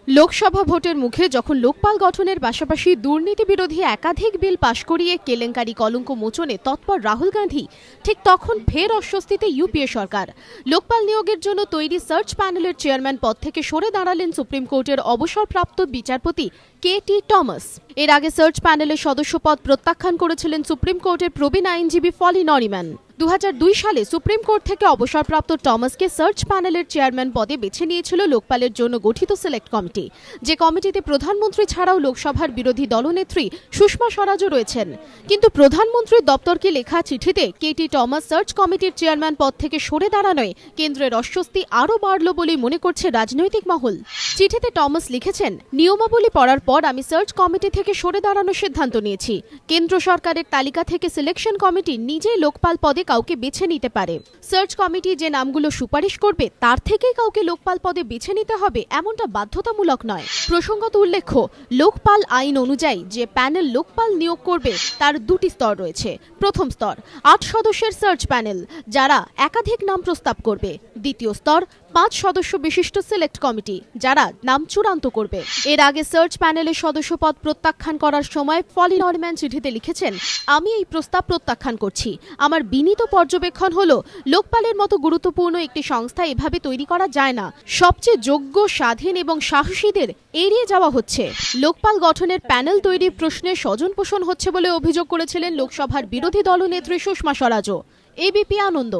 লোকসভা ভোটের মুখে যখন লোকপাল গঠনের পাশাপাশি দুর্নীতি বিরোধী একাধিক বিল পাশ করিয়ে কেলেঙ্কারি কলঙ্ক মোচনে তৎপর রাহুল গান্ধী, ঠিক তখন ফের অস্বস্তিতে ইউপিএ সরকার। লোকপাল নিয়োগের জন্য তৈরি সার্চ প্যানেলের চেয়ারম্যান পদ থেকে সরে দাঁড়ালেন সুপ্রিম কোর্টের অবসরপ্রাপ্ত বিচারপতি কে.টি. টমাস। এর আগে সার্চ প্যানেলের সদস্য পদ প্রত্যাখ্যান করেছিলেন সুপ্রিম কোর্টের প্রবীণ আইনজীবী ফলি নরিম্যান। 2002 সালে সুপ্রিম কোর্ট থেকে অবসরপ্রাপ্ত টমাসকে সার্চ প্যানেলের চেয়ারম্যান পদে বেছে নিয়েছিল লোকপালের জন্য গঠিত সিলেক্ট কমিটি, যে কমিটিতে প্রধানমন্ত্রী ছাড়াও লোকসভার বিরোধী দলনেত্রী সুষমা স্বরাজও রয়েছেন। কিন্তু প্রধানমন্ত্রীর দপ্তরকে লেখা চিঠিতে কে.টি. টমাস সার্চ কমিটির চেয়ারম্যান পদ থেকে সরে দাঁড়ানোয় কেন্দ্রের অস্বস্তি আরও বাড়ল বলে মনে করছে রাজনৈতিক মহল। চিঠিতে টমাস লিখেছেন, নিয়মাবলী পড়ার পর আমি সার্চ কমিটি থেকে সরে দাঁড়ানোর সিদ্ধান্ত নিয়েছি। কেন্দ্র সরকারের তালিকা থেকে সিলেকশন কমিটি নিজেই লোকপাল পদে কাউকে বেছে নিতে পারে। সার্চ কমিটি যে নামগুলো সুপারিশ করবে তার থেকেই কাউকে লোকপাল পদে বেছে নিতে হবে, এমনটা বাধ্যতামূলক নয়। প্রসঙ্গত উল্লেখ্য, লোকপাল আইন অনুযায়ী যে প্যানেল লোকপাল নিয়োগ করবে তার দুটি স্তর রয়েছে। প্রথম স্তর 8 সদস্যের সার্চ প্যানেল, যারা একাধিক নাম প্রস্তাব করবে। দ্বিতীয় স্তর 5 সদস্য বিশিষ্ট সিলেক্ট কমিটি, যারা নাম চূড়ান্ত করবে। এর আগে সার্চ প্যানেলের সদস্য পদ প্রত্যাখ্যান করার সময় ফলি নরিম্যান চিঠিতে লিখেছেন, আমি এই প্রস্তাব প্রত্যাখ্যান করছি। আমার বিনীত পর্যবেক্ষণ হলো, লোকপালের মতো গুরুত্বপূর্ণ একটি সংস্থা এভাবে তৈরি করা যায় না। সবচেয়ে যোগ্য, স্বাধীন এবং সাহসীদের এড়িয়ে যাওয়া হচ্ছে। লোকপাল গঠনের প্যানেল তৈরির প্রশ্নে স্বজনপোষণ হচ্ছে বলে অভিযোগ করেছিলেন লোকসভার বিরোধী দলনেত্রী সুষমা স্বরাজও। এবিপি আনন্দ।